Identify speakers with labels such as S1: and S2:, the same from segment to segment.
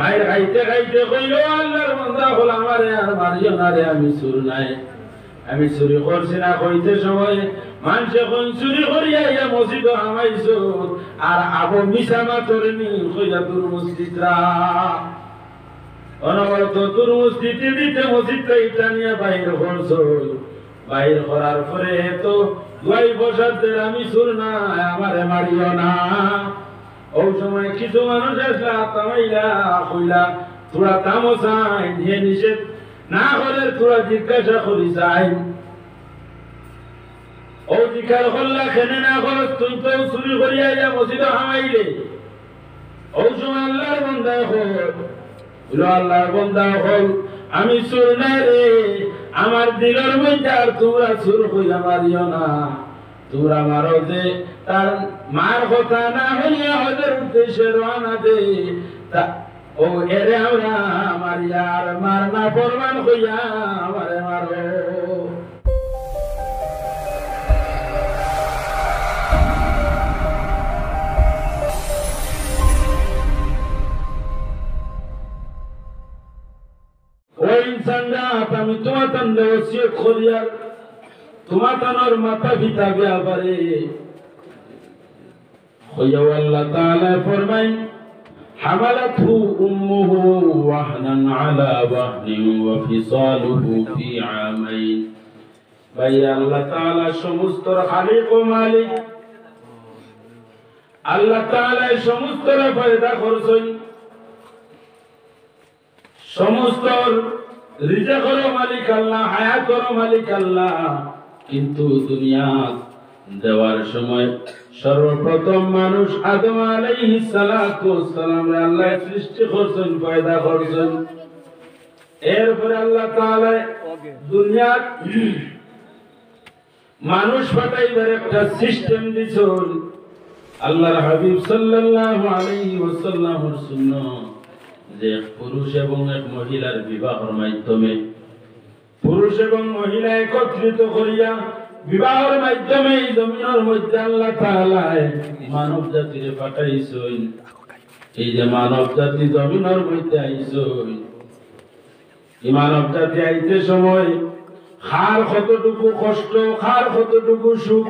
S1: মায়ের খাইতে খাইতে কইল আল্লাহর বান্দা হল আমারে আর মারিও না রে, আমি চুর নাই, আমি চুরি করছি না। কইতে সময় মানুষে কোন চুরি করিয়া ইয়া মসজিদ হামাইছো আর আবো মিশামা তোরে নি কইয়া তোর মসজিদ রা অনবরত তোর মসজিদ দিতে মসজিদটা ইটা নিয়ে বাইর করছো। বাইর করার পরে তো দুই বছরদের আমি চুর না, আমারে মারিও না। ও সময় কিছু মানুষ আসলা তামাইলা কইলা তোরা তামো চাই নিয়ে নিষেধ না করে তোরা জিজ্ঞাসা করি চাই। ও জিজ্ঞাসা করলা খেনে না খরচ তুই তো চুরি করিয়া যা মসজিদ হামাইলে। ও সময় আল্লাহর বন্দা হল আল্লাহর বন্দা হল আমি চুর না রে, আমার দিলের মধ্যে আর তোমরা চুর হইয়া মারিও না। তোমরা মারো যে তার মার কথা না হইয়া ওদের উদ্দেশ্যে রওনা দে, ও এরে আমরা মারিয়া আর মার না ফরমান হইয়া আমারে মারো। ও ইনসানরা আমি তোমার তন্দে ওসিয়ত করিয়ার তোমার তানোর মাথা পিতা বিয়া পারে হইয়া আল্লাহ তাআলা ফরমায় হামালাতহু উম্মুহু ওয়াহনান আলা ওয়াহনিন ওয়া ফিসালুহু ফি আমাইন। ভাই আল্লাহ তাআলা সমস্ত খালিক ও মালিক, আল্লাহ তাআলা সমস্ত পয়দা করছেন, সমস্ত রিজিকের মালিক আল্লাহ, হায়াতের মালিক আল্লাহ। কিন্তু দুনিয়া দেওয়ার সময় সর্বপ্রথম মানুষ আদম আলাইহিস সালাতু ওয়াস সালাম আল্লাহ সৃষ্টি করছেন, পয়দা করছেন। এরপরে আল্লাহ তাআলা দুনিয়া মানুষ পাঠাইবার একটা সিস্টেম দিছেন। আল্লাহর হাবিব সাল্লাল্লাহু আলাইহি ওয়াসাল্লামের সুন্নাত যে পুরুষ এবং এক মহিলার বিবাহের মাধ্যমে, পুরুষ এবং মহিলা একত্রিত করিয়া বিবাহের মাধ্যমে এই জমিনের মধ্যে আল্লাহ তাআলা মানব জাতির পাঠাইছেন। এই যে মানব জাতি জমিনের মধ্যে আইছেন, এই মানব জাতি আইতে সময় খার কতটুকু কষ্ট, খার কতটুকু সুখ,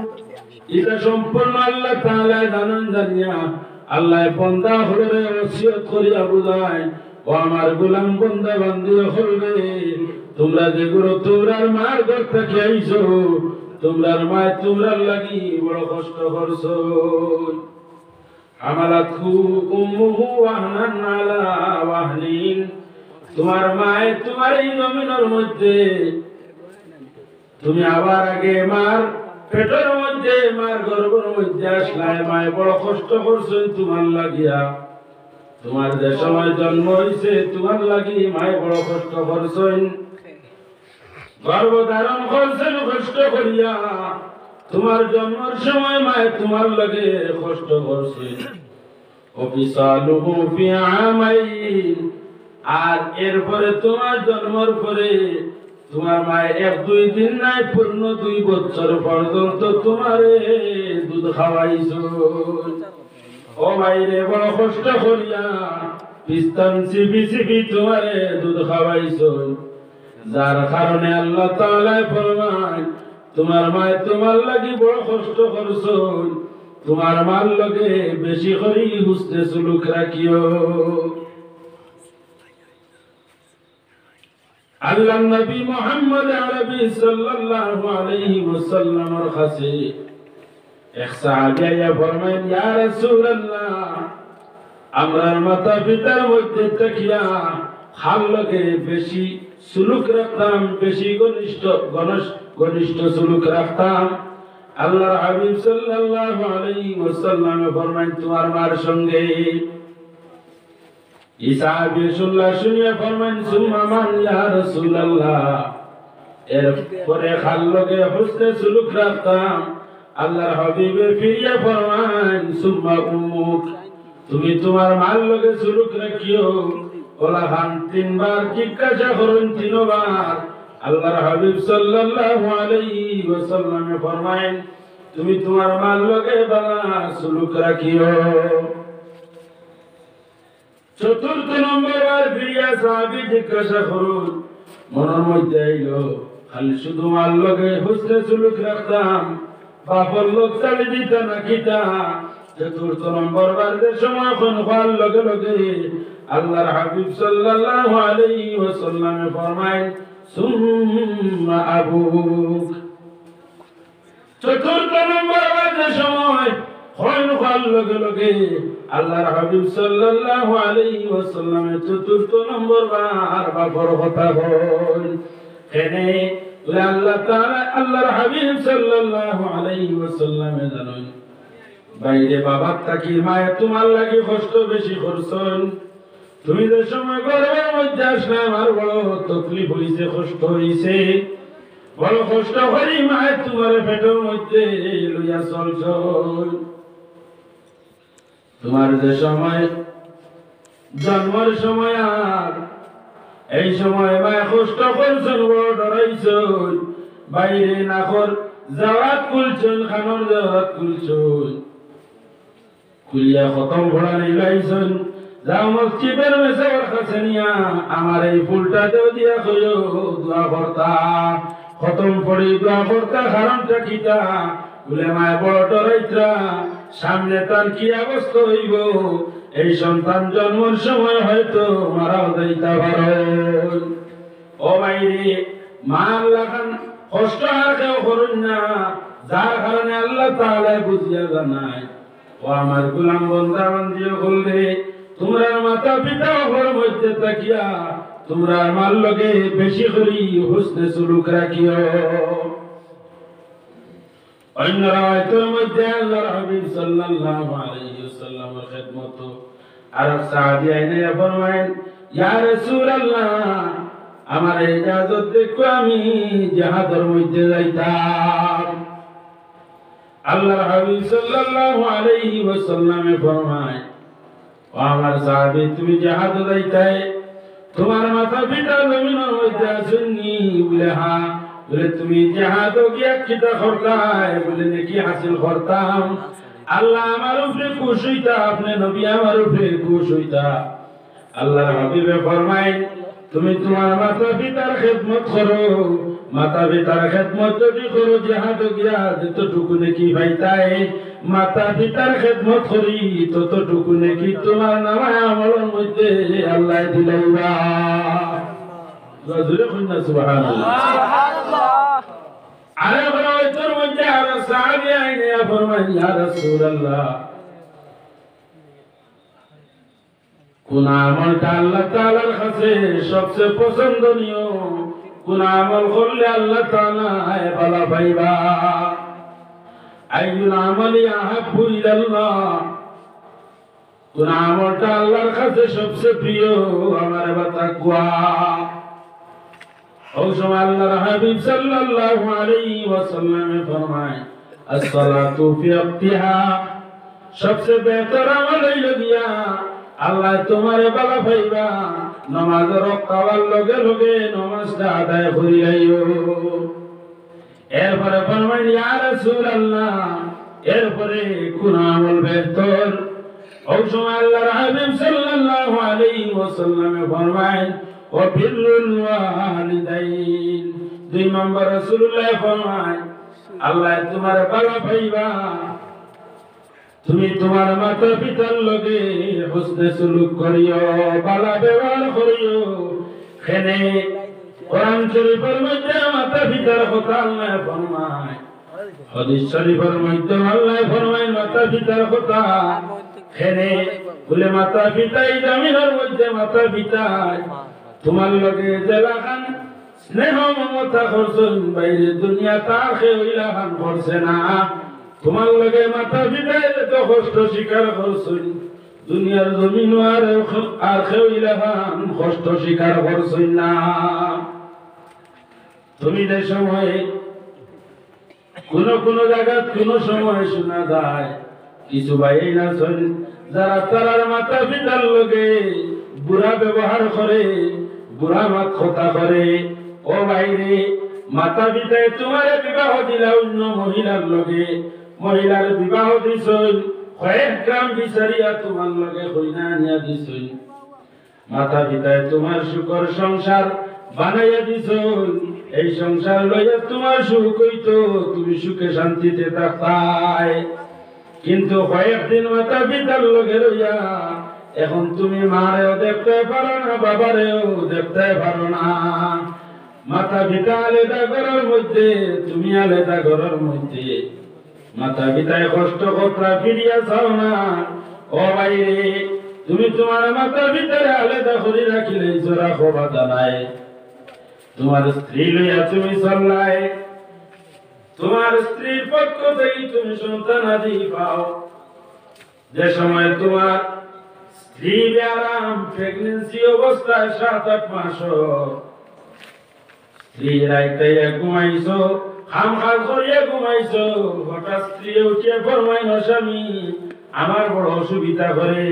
S1: এটা সম্পূর্ণ আল্লাহ তাআলা জানেন। জানিয়া আল্লাহ বান্দা হলে ওসিয়ত করিয়া বুঝায়, ও আমার গোলাম বান্দা বান্দি হলবে, তোমরা যেগুলো তোমরার মার ঘর থেকে আইছো, তোমরার মায় তোমরার লাগি বড় কষ্ট করছো। হামালাতহু উম্মুহু ওয়াহনান আলা ওয়াহনিন, তোমার মায় তোমার এই জমিনের মধ্যে তুমি আবার আগে মার পেটের মধ্যে, মার গর্ভের মধ্যে আসলায়, মায় বড় কষ্ট করছেন তোমার লাগিয়া। তোমার যে সময় জন্ম হয়েছে তোমার লাগি মায় বড় কষ্ট করছেন, গর্ভ ধারণ করছেন কষ্ট করিয়া। তোমার জন্মের সময় মায় তোমার লাগে কষ্ট করছেন। ওয়াফিসালুহু ফি আমাইন, আর এরপরে তোমার জন্মের পরে তোমার মায়ের 1-2 দিন নাই, পূর্ণ 2 বছর পর্যন্ত তোমারে দুধ খাওয়াইছো। ও মাইরে বড় কষ্ট করিয়া পিস্তান চিবি চিবি তোমারে দুধ খাওয়াইছো। যার কারণে আল্লাহ তাআলা ফরমায়, তোমার মায় তোমার লাগি বড় কষ্ট করছো, তোমার মার লগে বেশি করি হুসনে সুলুক রাখিও। আল্লাহ নবী মুহাম্মদ আরবি সাল্লাল্লাহু আলাইহি ওয়াসাল্লামের কাছে এক সাহাবী আয়া ফরমায়, ইয়া রাসূলুল্লাহ, আমরার মাতা পিতার মধ্যে তাকিয়া খাল লগে বেশি সুলুক রাখতাম, বেশি ঘনিষ্ঠ সুলুক রাখতাম। আল্লাহর হাবিব সাল্লাল্লাহু আলাইহি ওয়াসাল্লাম ফরমায়, তোমার মার সঙ্গে। ইসাহাবী শুনিয়া ফরমায়, সুম্মা মান ইয়া রাসূলুল্লাহ, এরপরে খাল লগে হুসনে সুলুক রাখতাম। আল্লাহর হাবিবে ফিরিয়া ফরমায়, সুম্মা উম্মুক, তুমি তোমার মার লগে সুলুক রাখিও। ওলা খান 3 বার জিজ্ঞাসা করেন, 3 বার। আল্লাহর হাবিব সাল্লাল্লাহু আলাইহি ওয়াসাল্লাম ফরমায়, তুমি তোমার মার লগে ভালো সুলুক রাখিও। চতুর্থ নম্বর বার ফিরিয়া সাহাবী জিজ্ঞাসা করুন মনের মধ্যে আইলো খালি শুধু মার লগে হুসনে সুলুক রাখতাম বাপর লোক চালি দিত না কিতা। চতুর্থ নম্বর বার যে সময় কোন হওয়ার লগে লগে আল্লাহর হাবিব সাল্লাল্লাহু আলাইহি ওয়াসাল্লামে ফরমায় সুম্মা আবুক। চতুর্থ নম্বর বার যে সময় কোন হওয়ার লগে লগে আল্লাহর হাবিব সাল্লাল্লাহু আলাইহি ওয়াসাল্লামে চতুর্থ নম্বর বার বাপর কথা বল এনে আল্লাহ তাআলা আল্লাহর হাবিব সাল্লাল্লাহু আলাইহি ওয়াসাল্লামে জানেন বাইরে বাবার তাকি মায়া তোমার লাগি কষ্ট বেশি করছন। তুমি যে সময় গর্বের মধ্যে আসলে আমার বড় তকলিফ হইছে কষ্ট হইছে বড় কষ্ট করি মায়া তোমার পেটের মধ্যে লইয়া চলছ। তোমার যে সময় জন্মের সময় আর এই সময় মায়া কষ্ট করছেন বড় ডরাইছেন বাইরে নাখর জাওয়াত খুলছেন খানোর জাওয়াত খুলছেন খুলিয়া খতম ভরা নিলাইছেন যাও মসজিদের মেসের কাছে নিয়া আমার এই ফুলটা দেও দিয়া কইও দোয়া করতা খতম পড়ি দোয়া করতা কারণটা কিতা বলে মায় বড় ডরাইত্রা সামনে তার কি অবস্থা হইব এই সন্তান জন্মের সময় হয়তো মারাও যাইতা পারে। ও বাইরে মা আল্লাহ খান কষ্ট আর কেউ করুন না যার কারণে আল্লাহ তাআলা বুঝিয়া জানায় ও আমার গোলাম বান্দা বান্দিও বললে তোমরা মাতা পিতা ঘর মধ্যে তাকিয়া তোমরা আমার লগে বেশি করি হুসনে সুলুক রাখিও। অন্য রাওয়ায়াতের মধ্যে আল্লাহর হাবিব সাল্লাল্লাহু আলাইহি ওয়াসাল্লামের খিদমত আর সাহাবী আইনে ফরমায়েন ইয়া রাসূলুল্লাহ আমার ইজাজত দেখো আমি জিহাদের মধ্যে যাইতাম। আল্লাহর হাবিব সাল্লাল্লাহু আলাইহি ওয়াসাল্লামে ফরমায় ও আমার সাহাবী তুমি জিহাদ যাইতাই তোমার মাথা পিতা জমিনের মধ্যে আসেননি বলে হ্যাঁ বলে তুমি জিহাদ গিয়া কিতা করতাই বলে নাকি হাসিল করতাম আল্লাহ আমার উপরে খুশ হইতা আপনি নবী আমার উপরে খুশ হইতা। আল্লাহর হাবিবে ফরমায় তুমি তোমার মাতা পিতার খেদমত করো মাতা পিতার খেদমত যদি করো জিহাদ গিয়া যতটুকু নাকি পাইতাই মাতা পিতার খেদমত করি ততটুকু নাকি তোমার নামায় আমলের মধ্যে আল্লাহ দিলাইবা। জোরে কইনা সুবহানাল্লাহ সুবহানাল্লাহ। আরে বড়র মধ্যে আর সাহাবী আইনে ফরমান ইয়া রাসূলুল্লাহ কোন আমলটা আল্লাহ তাআলার কাছে সবচেয়ে পছন্দনীয় কোন আমল করলে আল্লাহ তাআলা ভালো পাইবা আইয়ুল আমালি আহাব্বু ইলাল্লাহ কোন আমলটা আল্লাহর কাছে সবচেয়ে প্রিয় আমার তাকওয়া। ও সময় আল্লাহর হাবিব সাল্লাল্লাহু আলাইহি ওয়াসাল্লাম ফরমায় as-salatu fi waqtiha সবচেয়ে বেহতর আমল হইল গিয়া আল্লাহ তোমারে ভালো পাইবা নামাজ রক্ষার লগে লগে নামাজটা আদায় করিলাইও। এরপরে ফরমায় ইয়া রাসূলুল্লাহ এরপরে কোন আমল বেহতর। ওই সময় আল্লাহর হাবিব সাল্লাল্লাহু আলাইহি ওয়াসাল্লাম ফরমায় ওয়া বিররুল ওয়ালিদাইন। দুই নম্বর রাসূলুল্লাহ ফরমায় আল্লাহ তোমারে ভালো পাইবা তুমি তোমার মাতা পিতার লগে হুসনে সুলুক করিও ভালো ব্যবহার করিও। এখানে কোরআন শরীফের মধ্যে মাতা পিতার কথা আল্লাহ ফরমায় হাদিস শরীফের মধ্যে আল্লাহ ফরমায় মাতা পিতার কথা এখানে বলে মাতা পিতাই জমিনের মধ্যে মাতা পিতাই তোমার লগে জেলাখান স্নেহ মমতা করছেন বাইরে দুনিয়া তার খেলা খান করছে না তোমার লগে মাতা পিতাই এত কষ্ট স্বীকার করছেন দুনিয়ার জমিন আর খেলা খান কষ্ট স্বীকার করছেন না। তুমি যে সময় কোন জায়গা কোন সময় শোনা যায় কিছু ভাই না শোন যারা তারার মাতা পিতার লগে বুড়া ব্যবহার করে বুড়া কথা করে ও বাইরে মাতা পিতায় তোমার বিবাহ দিলা অন্য মহিলার লগে মহিলার বিবাহ দিছই কয়েক গ্রাম বিচারিয়া তোমার লগে হইনা নিয়া দিছই মাতা পিতায় তোমার সুখর সংসার বানাইয়া দিছ, এই সংসার লইয়া তোমার সুখ হইতো, তুমি সুখে শান্তিতে থাকতাই। কিন্তু কয়েকদিন মাতা পিতার লগে রইয়া এখন তুমি মারেও দেখতে পারো না, বাবারেও দেখতে পারো না। মাতা পিতা আলাদা ঘরের মধ্যে, তুমি আলাদা ঘরের মধ্যে। মাতা পিতায় কষ্ট কথা ফিরিয়া চাও না। ও বাইরে, তুমি তোমার মাতা পিতারে আলাদা করে রাখিলে জোড়া খোবা জানায়। তোমার স্ত্রী লইয়া তুমি চললাই, তোমার স্ত্রীর পক্ষ থেকে তুমি সন্তান আদি পাও। যে সময় তোমার স্ত্রী আরাম প্রেগনেন্সি অবস্থায় 7-8 মাস, স্ত্রী রাইতে ঘুমাইছো, খাম খাল করিয়া ঘুমাইছো, হঠাৎ স্ত্রী উঠিয়া ফরমাইল, স্বামী আমার বড় অসুবিধা করে,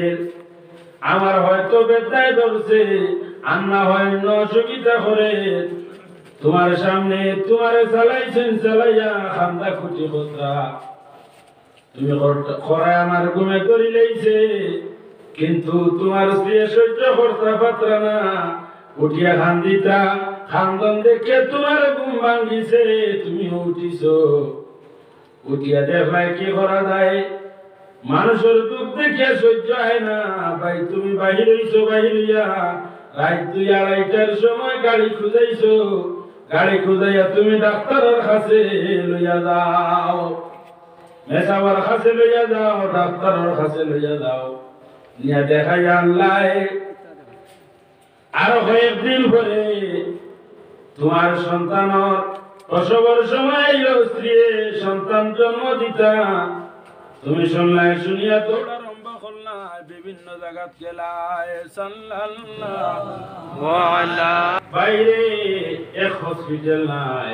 S1: আমার হয়তো বেদনায় ধরছে, আন্না হয় অসুবিধা করে। তোমার সামনে তোমারে চালাইছেন, চালাইয়া খান্দা খুঁটি খোঁজা, তুমি খরায় আমার ঘুমে করি লাইছে। কিন্তু তোমার স্ত্রী সহ্য করতে পাত্র না, উঠিয়া খান্দিতা, খান্দন দেখে তোমার ঘুম ভাঙ্গিছে, তুমি উঠিছ। উঠিয়া দেখলাই কি করা যায়, মানুষের দুঃখ দেখে সহ্য হয় না। ভাই তুমি বাহির হইছো, বাহির হইয়া রাত 2-2:30টার সময় গাড়ি খুঁজাইছো, গাড়ি খুঁজাইয়া তুমি ডাক্তারের কাছে লইয়া যাও, মেসাবার কাছে লইয়া যাও, ডাক্তারের কাছে লইয়া যাও, নিয়ে দেখাই আনলাই। আরো কয়েকদিন পরে তোমার সন্তানের প্রসবের সময় স্ত্রী সন্তান জন্ম দিতা, তুমি শুনলাই, শুনিয়া দৌড়া রম্বা করলাই, বিভিন্ন জায়গাত গেলাই। সাল্লাল্লাহু আলা বাইরে এক হসপিটাল নাই,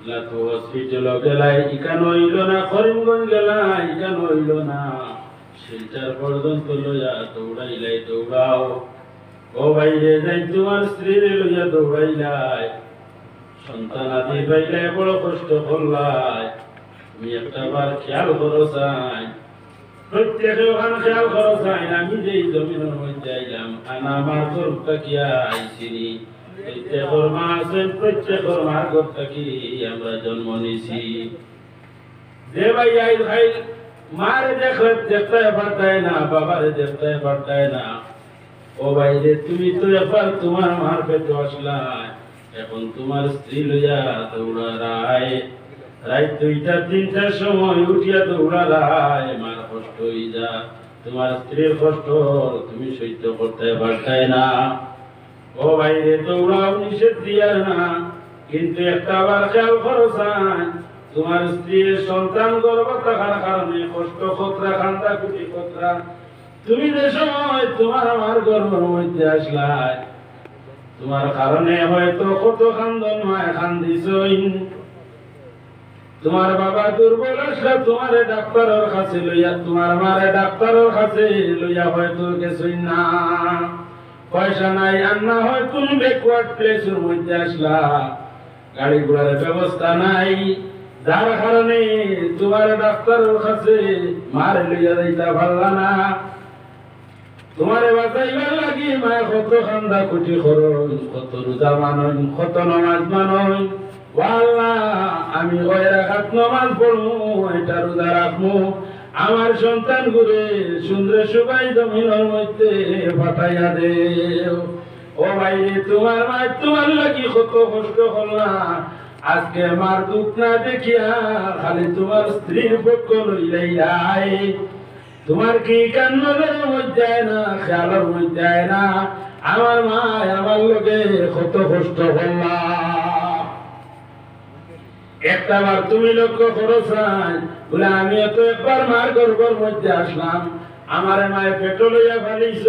S1: লাতু হসপিটাল গেলাই, ইকান হইল না, করিমগঞ্জ গেলাই, ইকান হইল না, শিলচর পর্যন্ত লইয়া দৌড়াইলাই। দৌড়াও ও বাইরে যাই, তোমার স্ত্রী লইয়া দৌড়াইলাই, সন্তান আদি পাইলে বড় কষ্ট করলাই। তুমি একটা বার খেয়াল করো চাই, প্রত্যেকে ওখানে খেয়াল করো চাই, আমি যেই জমিনের মধ্যে আইলাম, আনা আমার গর্বটা কি আইসিনি, প্রত্যেকের মা আছেন, প্রত্যেকের মার গর্বটা কি আমরা জন্ম নিছি। যে ভাই আই ভাই মারে দেখলে দেখতে পারতায় না, বাবারে দেখতে পারতায় না। ও ভাই রে, তুমি তো একবার তোমার মার পেটে আসলাই, এখন তোমার স্ত্রী লইয়া দৌড়ায়, রাত 2-3টার সময় উঠিয়া দৌড়ায়, মার কষ্ট হয়ে যা, তোমার স্ত্রীর কষ্ট তুমি সহ্য করতে পারতাই না। ও ভাই রে, দৌড়াও নিষেধ দিয়ার না, কিন্তু একটা বার খেয়াল করো চাই, তোমার স্ত্রীর সন্তান গর্ভ থাকার কারণে কষ্ট খতরা, খান্দা কুটি খতরা, তুমি যে সময় তোমার আমার গর্ভের মধ্যে আসলাই, তোমার কারণে হয়তো কত খান্দন মায় খান্দিছই। তোমার বাবা দুর্বল আসলে তোমারে ডাক্তারের কাছে লইয়া, তোমার মারে ডাক্তারের কাছে লইয়া হয়তো গেছই না, পয়সা নাই, আন্না হয় তুমি ব্যাকওয়ার্ড প্লেসের মধ্যে আসলা, গাড়ি ঘোড়ার ব্যবস্থা নাই, যার কারণে তোমার ডাক্তারের কাছে মারে লইয়া যাইতে পারলা না। তোমারে বাঁচাইবার লাগি মায় কত খান্দা কুটি খরচ, কত রোজা মানন, কত নামাজ মানন। আল্লাহ, আমি কয় রাখাত নামাজ পড়মু, এটা রোজা রাখমু, আমার সন্তান ঘুরে সুন্দর সুবাই জমিনের মধ্যে পাঠাইয়া দেও। ও ভাই, তোমার মা তোমার লাগি কত কষ্ট করলা, আজকে আমার দুঃখ না দেখিয়া খালি তোমার স্ত্রীর পক্ষ লইলাই। তোমার কি কান্নার মধ্যে না, খেয়ালের মধ্যে না, আমার মা আমার লোকে কত কষ্ট করলা। একটা বার তুমি লক্ষ্য করো চাই, বলে আমি তো একবার মার গর্ভের মধ্যে আসলাম, আমার মায়ের পেট লইয়া ফেলিছ,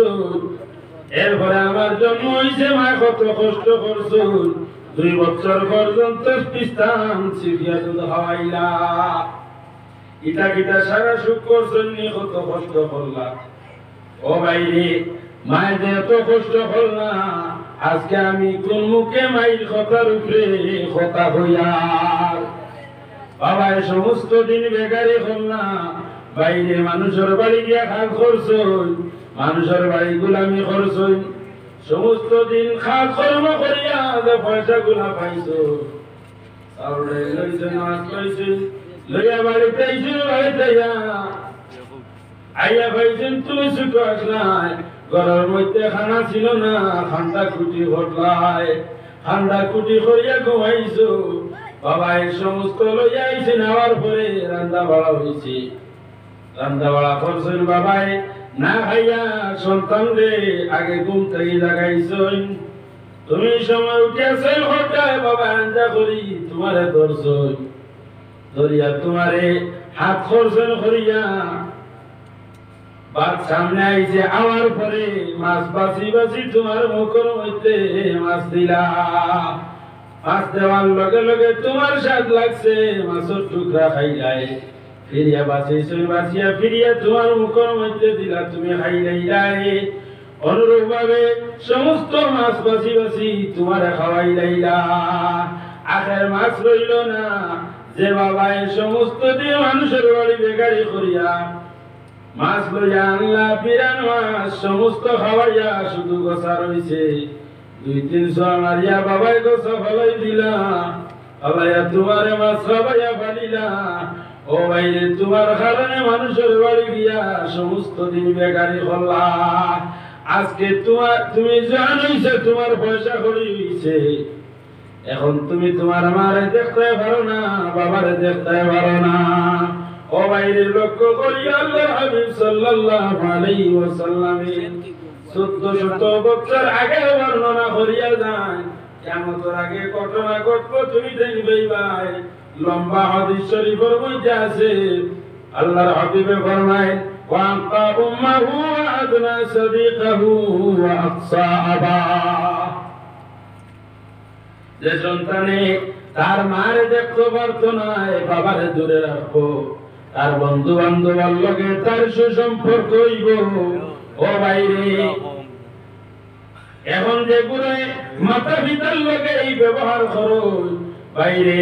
S1: এরপরে আমার জন্ম হয়েছে, মায় কত কষ্ট করছ, 2 বছর পর্যন্ত পিস্তান চিপিয়া দুধ খাওয়াইলা, ইটা কিটা সারা সুখ করছেন, কত কষ্ট করলা। ও বাইরে, মায়ের যে এত কষ্ট করলা, আজকে আমি কোন মুখে মায়ের কথার উপরে কথা হইয়ার বাবা, সমস্ত দিন বেকারি হল না, বাইরে মানুষের বাড়ি গিয়া কাজ করছ, মানুষের বাড়ি গুলামি করছই সমস্ত দিন খাত কর্ম করিয়া যে পয়সা গুলা পাইছো চাউল লইছে মাছ পাইছে লইয়া বাড়িতে আইছো বাড়িতে আইয়া পাইছেন তুমি সুখ আসলাই ঘরের মধ্যে খানা ছিল না ঠান্ডা কুটি ঘটলাই ঠান্ডা কুটি করিয়া ঘুমাইছো বাবা এই সমস্ত লইয়া আইছে নেওয়ার পরে রান্না বাড়া হয়েছে রান্না বাড়া করছেন বাবাই না খাইয়া সন্তান রে আগে ঘুম থেকে জাগাইছই তুমি সময় উঠিয়াছেন হঠাৎ বাবা আঞ্জা করি তোমারে ধরছই ধরিয়া তোমারে হাত করছেন করিয়া বাদ সামনে আইছে আমার পরে মাছ বাছি বাছি তোমার মুখের মধ্যে মাছ দিলা মাছ দেওয়ার লগে লগে তোমার স্বাদ লাগছে মাছের টুকরা খাইলাই ফিরিয়া বাঁচিয়েছই বাঁচিয়া ফিরিয়া তোমার মুখের মধ্যে দিলা তুমি খাইলাই অনুরূপ ভাবে সমস্ত মাছ বাছি বাছি তোমার খাওয়াইলাইলা আখের মাছ রইল না যে বাবা এই সমস্ত দিয়ে মানুষের বাড়ি বেকারি করিয়া মাছ লইয়া আনলা পিরান মাছ সমস্ত খাওয়াইয়া শুধু গোসা রইছে 2-300 মারিয়া বাবাই গোসা ফলাই দিলা ফলাইয়া তোমারে মাছ খাওয়াইয়া ফালিলা ও বাইরে তোমার কারণে মানুষের বাড়ি গিয়া সমস্ত দিন বেকারি করলা আজকে তুমি জানিছে তোমার পয়সা করি হইছে এখন তুমি তোমার মারে দেখতে পারো না বাবারে দেখতে পারো না ও বাইরে লক্ষ্য করি আল্লাহর হাবিব সাল্লাল্লাহু আলাইহি ওয়াসাল্লামের 1400 বছর আগে বর্ণনা করিয়া যায় কিয়ামতের আগে ঘটনা ঘটবে তুমি দেখবে ভাই লম্বা হাদিস শরীফের মধ্যে আছে আল্লাহর হাবিবে ফরমায় ওয়াকা উম্মাহু আদনা সাদিকাহু ওয়া আকসা আবা যে সন্তানে তার মারে দেখতে পারতো না বাবারে দূরে রাখো তার বন্ধু বান্ধবের লগে তার সুসম্পর্ক হইব ও বাইরে এখন যেগুলো মাতা পিতার লগে এই ব্যবহার করো বাইরে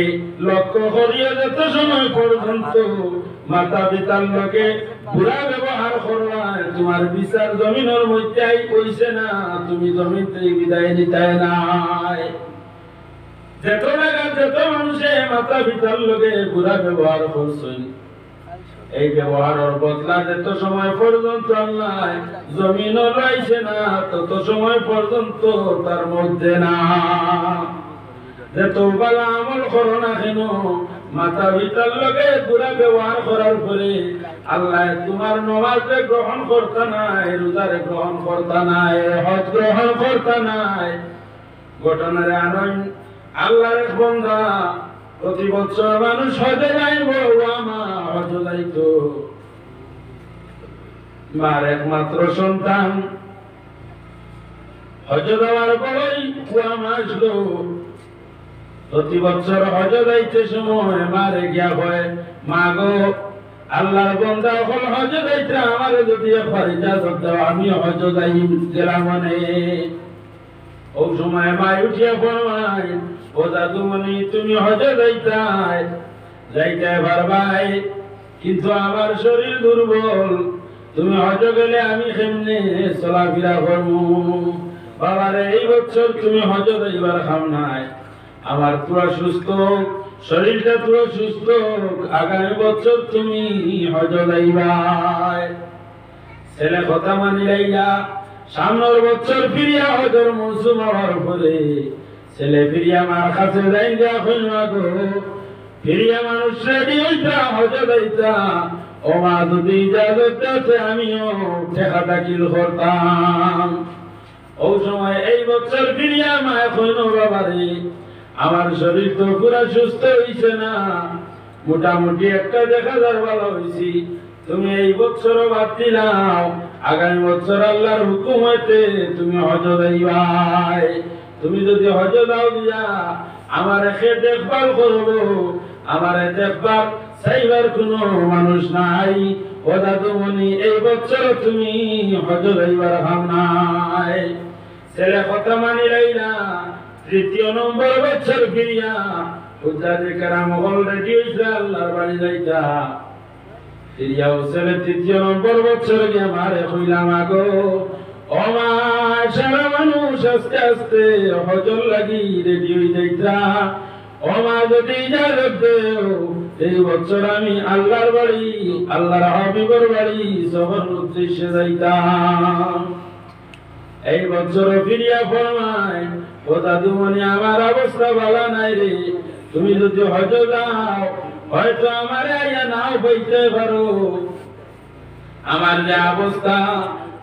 S1: লক্ষ্য করিয়া যত সময় পর্যন্ত মাতা পিতার লগে বুড়া ব্যবহার করবা তোমার বিচার জমিনের মধ্যে কইছে না তুমি জমিন থেকে বিদায় নিতে নাই যত জায়গা যত মানুষে মাতা পিতার লগে বুড়া ব্যবহার করছেন এই ব্যবহারের বদলা যত সময় পর্যন্ত আল্লাহ জমিন রয়েছে না তত সময় পর্যন্ত তার মধ্যে না যত বালা আমল করো না কেন মাতা পিতার লগে বুড়া ব্যবহার করার পরে আল্লাহ তোমার নামাজে গ্রহণ করতে নাই রোজারে গ্রহণ করতে নাই হজ গ্রহণ করতে নাই ঘটনারে আনন্দ আল্লাহর এক বান্দা প্রতি বছর মানুষ হজে যাইব আমার হজ যাইতো মার একমাত্র সন্তান হজ যাওয়ার পরেই কুয়ামা আসলো প্রতি বছর হজ যাইতে সময় মারে গিয়া হয় মা গো আল্লাহর বান্দা হল হজ যাইতে আমার যদি একবার ইজাজত দাও আমি হজ যাই গেলাম মানে ও সময় মা উঠিয়া ফরমায় ও দাদুমণি তুমি হজে যাইতে পারবাই কিন্তু আমার শরীর দুর্বল তুমি হজ গেলে আমি কেমনে চলাফেরা করবো বাবারে এই বছর তুমি হজ যাইবার খাম নাই আমার পুরো সুস্থ শরীরটা পুরো সুস্থ আগামী বছর তুমি হজ যাইবাই ছেলে কথা মানি লাইয়া সামনের বছর ফিরিয়া হজর মৌসুম হওয়ার পরে ছেলে ফিরিয়া মার কাছে যাই যা হইনা গো ফিরিয়া মানুষ রেডি হইতা হজে যাইতা ও মা যদি ইজাজত দিতে আমিও ঠেকা দাখিল করতাম ও সময় এই বছর ফিরিয়া মা কইনো বাবারে আমার শরীর তো পুরা সুস্থ হইছে না মোটামুটি একটা দেখা যার ভালো হইছি তুমি এই বছরও বাদ দিলাও আগামী বছর আল্লাহর হুকুম হইতে তুমি হজ যাইবাই তুমি যদি হজ দাও দিয়া আমার একে দেখভাল করবো আমার দেখভাল চাইবার কোনো মানুষ নাই ও দাদুমণি এই বছর তুমি হজ যাইবার ভাব নাই ছেলে কথা মানি লাইলা তৃতীয় নম্বর বছর ফিরিয়া উদ্দারে কারাম হল রেডি হইছে আল্লাহর বাড়ি যাইতা ফিরিয়াও ছেলে ৩য় নম্বর বছর গিয়ে মারে কইলাম আগো ও মা সারা মানুষ আস্তে আস্তে হজর লাগি রেডি হয়ে যাইতা ও মা যদি ইজাজত দেও এই বছর আমি আল্লাহর বাড়ি আল্লাহর হাবিবের বাড়ি সফর উদ্দেশ্যে যাইতাম। এই বছর ফিরিয়া ফরমায় ও দাদুমণি আমার অবস্থা ভালো নাই রে, তুমি যদি হজ যাও হয়তো আমার আইয়া নাও বইতে পারো, আমার যে অবস্থা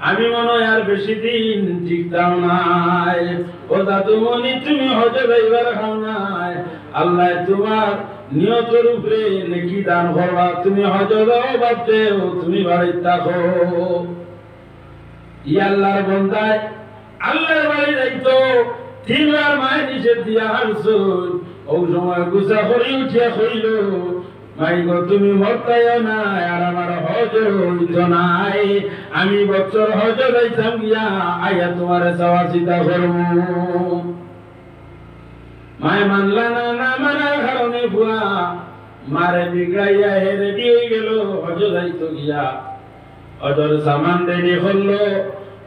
S1: আমি মনে হয় আর বেশি দিন টিকতাম নাই। ও দাদুমণি তুমি হজ যাইবার খাও নাই, আল্লাহ তোমার নিয়তের উপরে নেকি দান করবা, তুমি হজ যাও বাপতেও তুমি বাড়িতে থাকো। ই আল্লাহর বন্দায় আল্লাহর বাড়ি যাইতো 3 বার মায়ের নিষেধ দিয়া হারছো, ও সময় গুছা করে উঠিয়া কইল মাই গো তুমি মরতাইও নাই আর আমার হজ হইতো নাই, আমি বছর হজ যাইতাম গিয়া আইয়া তোমার চাওয়া চিন্তা করবো। মায় মানলা না, না মানার কারণে বুয়া মারে বিগড়াইয়া হে রেডি হয়ে গেল হজ যাইতো গিয়া। হজর সামান রেডি করলো,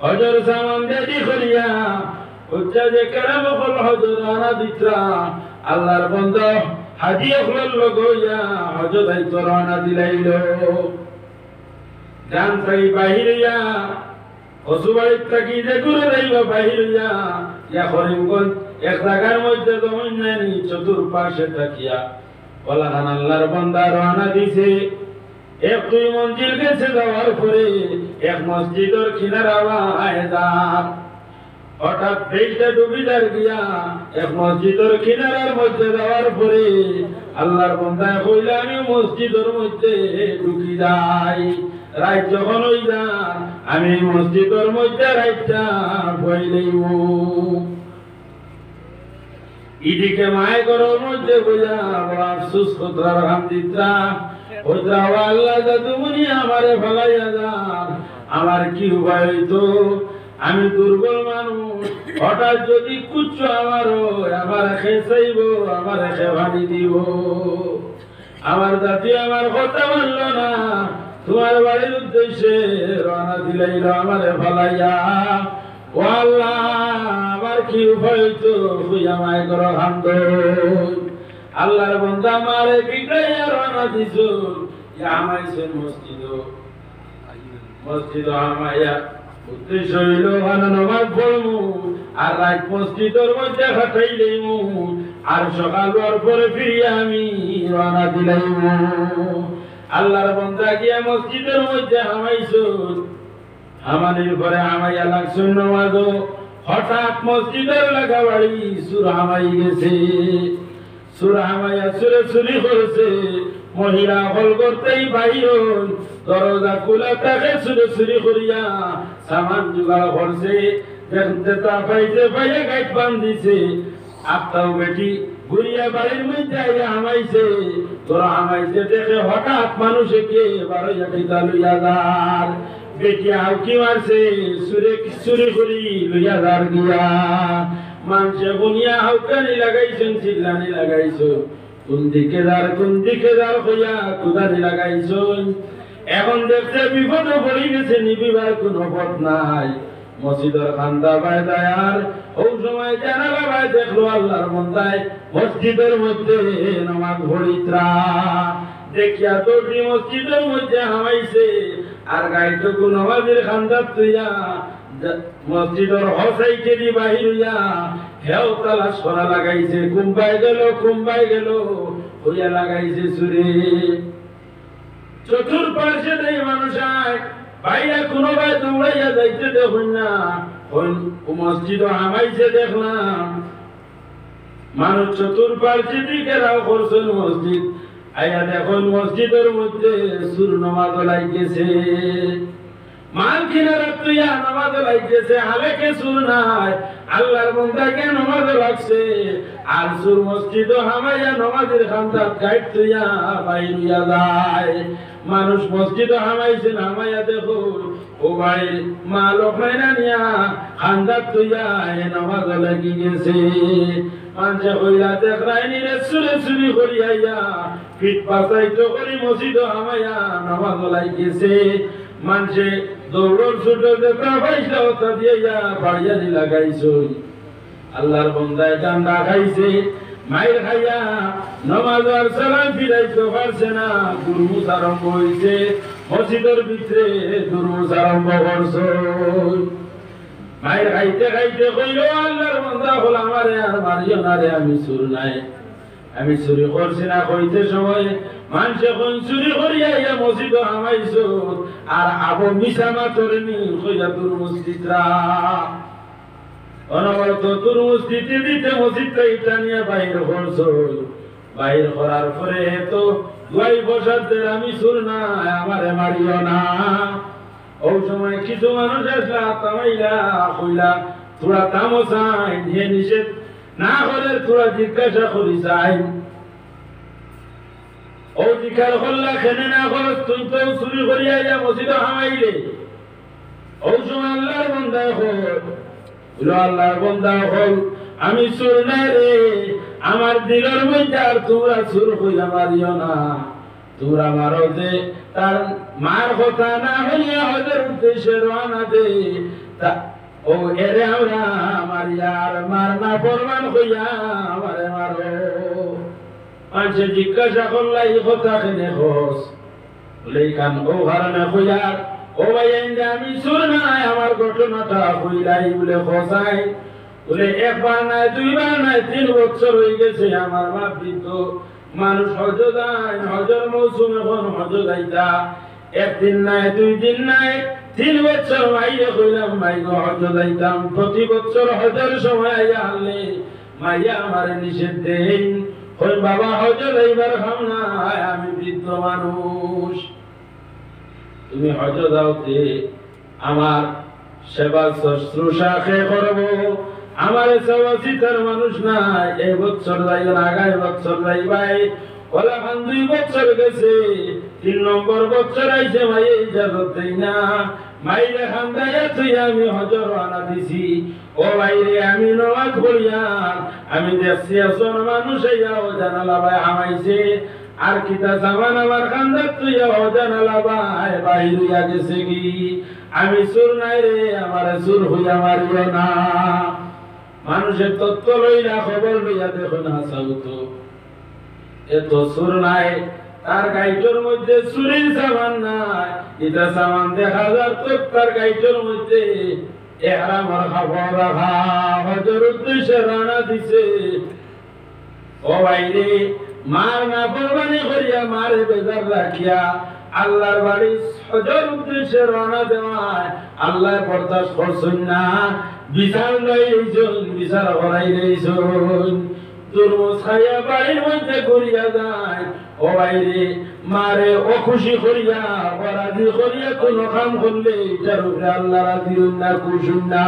S1: হজর সামান রেডি করিয়া উচ্চা যে কেরাম হল হজর আনা দিত্রা আল্লাহর বন্ধ হাজি হল লগইয়া হজ যাইতো রানা দিলাইল। গান থাকি বাহিরিয়া অসুবাড়ির থাকি যে ঘুরে যাইব বাহিরিয়া ইয়া করিমগঞ্জ এক জায়গার মধ্যে জমিন নেনি চতুর্পাশে থাকিয়া ওলাখান আল্লাহর বন্দা রানা দিছে। 1-2 মঞ্জিল গেছে যাওয়ার পরে এক মসজিদের কিনারা আয়দার হঠাৎ বেইটা ডুবিদার গিয়া এক মসজিদের কিনারার মধ্যে যাওয়ার পরে আল্লাহর বান্দা কইলা আমি মসজিদের মধ্যে ঢুকি যাই, রাত যখন হই যা আমি মসজিদের মধ্যে রাতটা বইলেইব। ইদিকে মায় ঘরের মধ্যে বইয়া বড় আফসোস কতরার হামদিত্রা ওইটা আল্লাহ দাদুমণি আমারে ফেলাইয়া যান, আমার কি উপায় হইতো, আমি দুর্বল মানুষ, হঠাৎ যদি কুচ্ছ আমারও আমার খেসাইব আমার খেভানি দিব, আমার জাতি আমার কথা মানল না, তোমার বাড়ির উদ্দেশ্যে রওনা দিলাইল আমারে ফেলাইয়া। ও আল্লাহ আমার কি উপায় হইতো, হইয়া মায় করো হামদ। আল্লাহর বান্দা মারে বিগড়াইয়া রওনা দিছো, আমাইছে মসজিদ আমাইয়া উদ্দেশ্য হইল ভালো নামাজ পড়বো আর রাত মসজিদের মধ্যে খাটাইলেই আর সকাল হওয়ার পরে ফিরিয়ে আমি রওনা দিলাইব। আল্লাহর বান্দা গিয়া মসজিদের মধ্যে হামাইছো, হামানির পরে হামাইয়া লাগছো নামাজ, হঠাৎ মসজিদের লাগা বাড়ি সুর হামাই গেছে। সুরা হামাইয়া সুরে চুরি করেছে, মহিলা হল করতেই বাহির দরজা খোলা থাকে সুরে চুরি করিয়া সামান জোগাড় করছে, দেখতে তা পাইছে পাইয়া গাইড বান্ধিছে। আপতাও বেটি ঘুরিয়া বাড়ির মধ্যে আইয়া হামাইছে, তোরা হামাইছে দেখে হঠাৎ মানুষে কে বারোয়া পিতা লইয়া যার বেটি হাউকি মারছে, সুরে চুরি করি লইয়া যার গিয়া মানুষে বুনিয়া হাউকানি লাগাইছেন চিল্লানি লাগাইছো, কোন দিকে যার হইয়া কুদানি লাগাইছো। এখন দেখছে বিপদে পড়ে গেছে, নিবিবার কোনো পথ নাই। মসজিদের খান্দা বাই দায়ার ও সময় জানালা বাই দেখলো আল্লাহর বান্দায় মসজিদের মধ্যে নামাজ পড়িত্রা দেখিয়া দৌড়ি মসজিদের মধ্যে হামাইছে, আর গাইটুকু নামাজের খান্দার তুইয়া মসজিদের হসাইকে দি বাহির হইয়া হেও তালাশ করা লাগাইছে, কুম্বাই গেল হইয়া লাগাইছে সুরে। চতুর্পাশে দেই মানুষ বাইরে কোনো ভাই দৌড়াইয়া যাইতে দেখুন না, মসজিদ হামাইছে দেখলাম মানুষ চতুর্পাশে দিকে রাও করছেন মসজিদ আইয়া দেখুন মসজিদের মধ্যে সুর নামাজ লাইতেছে। মাল কিনারা তুইয়া নামাজ লাগতেছে হালে কে সুর নাই আল্লাহর বান্দাকে নামাজ লাগছে আর সুর মসজিদ হামাইয়া নামাজের খান্দাত গাইড তুইয়া বাইরিয়া যায় মানুষ মসজিদ হামাইছে হামাইয়া দেখো ও ভাই মা লোকনাইনা নিয়া খান্দাত তুইয়া নামাজ লাগি গেছে মানুষে কইরা দেখরাইনি রে সুরে সুরি করিয়া ফিট পাসাইতো করি মসজিদ হামাইয়া নামাজ লাগেছে মানুষে দৌড়র ছোট দেখা পয়সা ওটা দিয়ে বাড়িয়ানি লাগাইছো আল্লাহর বান্দায় ডান্ডা খাইছে মাইর খাইয়া নামাজ আর সালাম ফিরাইতে পারছে না দুরমুজ আরম্ভ হইছে মসজিদের ভিতরে দুরমুজ আরম্ভ করছো মাইর খাইতে খাইতে কইল আল্লাহর বান্দা হল আমারে আর মারিও না রে আমি সুর নাই আমি চুরি করছি না কইতে সময় মানুষে কোন চুরি করিয়া ইয়া মসজিদ হামাইছো আর আবো মিশামা তোরেনি কইয়া তোর মসজিদরা অনবরত তোর মসজিদে দিতে মসজিদটা ইটা নিয়ে বাইর করছো বাইর করার পরে তো দুই বছরদের আমি সুর না আমারে মারিও না ও সময় কিছু মানুষ আসলা তামাইলা কইলা তোরা তামসাই নিয়ে নিষেধ না হলে তোরা জিজ্ঞাসা করি চাই ও জিজ্ঞাসা করলা খেনে না খরচ তুই তো চুরি করিয়া যা মসজিদ হামাইলে ও সময় আল্লাহর বন্দা হল আল্লাহর বন্দা হল আমি চুর না রে আমার দিলের মধ্যে আর তোমরা চুর হইয়া মারিও না তোমরা মারো যে তার মার কথা না হইয়া হজের উদ্দেশ্যে রওনা দে ও এরে আমরা মারিয়ার মারনা ফরমান হইয়া আমারে মারো মানুষে জিজ্ঞাসা করলা এই কথা কেনে হোস লেখান ও হারানে হইয়ার ও ভাই আমি সুর নাই আমার ঘটনাটা হইলাই বলে খসাই বলে একবার নাই দুইবার নাই 3 বছর হয়ে গেছে আমার মা বৃদ্ধ মানুষ হজ যায় হজর মৌসুম এখন হজ যাইতা একদিন নাই 2 দিন নাই 3 বছর মাইয়া কইলাম মাইগো হজ যাইতাম প্রতি বছর হজের সময় আইয়া আনলে মাইয়া আমারে নিষেধ দেন কই বাবা হজ যাইবার খাম না আমি বৃদ্ধ মানুষ তুমি হজ যাওতে আমার সেবা শুশ্রূষা কে করব আমার সেবাসিতার মানুষ নাই এই বছর যাইও না আগামী বছর যাইবাই ওলা খান 2 বছর গেছে 3 নম্বর বছর আইছে মাই ইজাজত দেই না মাইরে খান্দায়া তুই আমি হজর আনা দিছি ও ভাইরে আমি নামাজ পড়িয়া আমি দেখছি আসন মানুষ যাও জানালা ভাই আমাইছে আর কিতা সামান আমার খান্দাত তুই জানালা ভাই বাইরিয়া গেছে কি আমি সুর নাই রে আমার সুর হইয়া মারিও না মানুষের তত্ত্ব লইলা খবর লইয়া দেখো না সাউতো এত সুর নাই তার গাইটোর মধ্যে সুরের সামান নাই এটা সামান দেখা যার তো তার গাইটোর মধ্যে এহরামর খবর রাখা হজর উদ্দেশ্যে রানা দিছে ও ভাইরে মার না কোরবানি করিয়া মারে বেজার রাখিয়া আল্লাহর বাড়ি হজর উদ্দেশ্যে রানা দেওয়ায় আল্লাহ বরদাস্ত করছেন না বিচার লইছেন বিচার করাই লইছেন দুর্মুজ খাইয়া বাড়ির মধ্যে ঘুরিয়া যায় ও বাইরে মারে ও খুশি করিয়া রাজি করিয়া কোন কাম করলে এটার উপরে আল্লাহ রাজি না খুশি না।